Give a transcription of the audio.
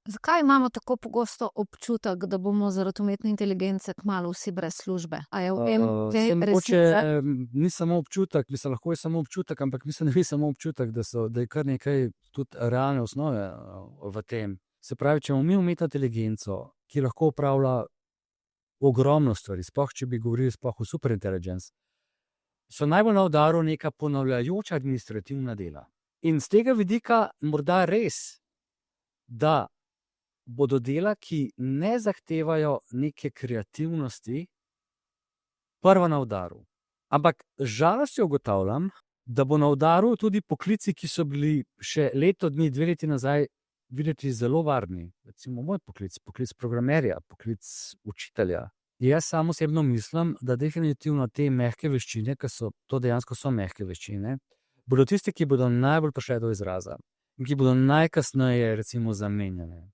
Zakaj imamo tako pogosto občutek, da bomo zaradi umetne inteligence kmalu vsi brez službe? A je v tem Saj mogoče resnica? ni samo občutek, mislim, lahko je samo občutek, ampak mislim, da ni samo občutek, da je kar nekaj tudi realne osnove v tem. Se pravi, če imamo mi umetno inteligenco, ki lahko upravlja ogromno stvari, sploh če bi govorili sploh o superintelligence, so najbolj na udaru neka ponavljajoča administrativna dela. In z tega vidika morda res, da bodo dela, ki ne zahtevajo neke kreativnosti, prva na udaru. Ampak z žalostjo ugotavljam, da bo na udaru tudi poklici, ki so bili še leto dni, 2 leti nazaj videti zelo varni. Recimo moj poklic programerja, poklic učitelja. Jaz sam osebno mislim, da definitivno te mehke veščine, ki so, to dejansko so mehke veščine, bodo tiste, ki bodo najbolj prišle do izraza in ki bodo najkasneje recimo zamenjane.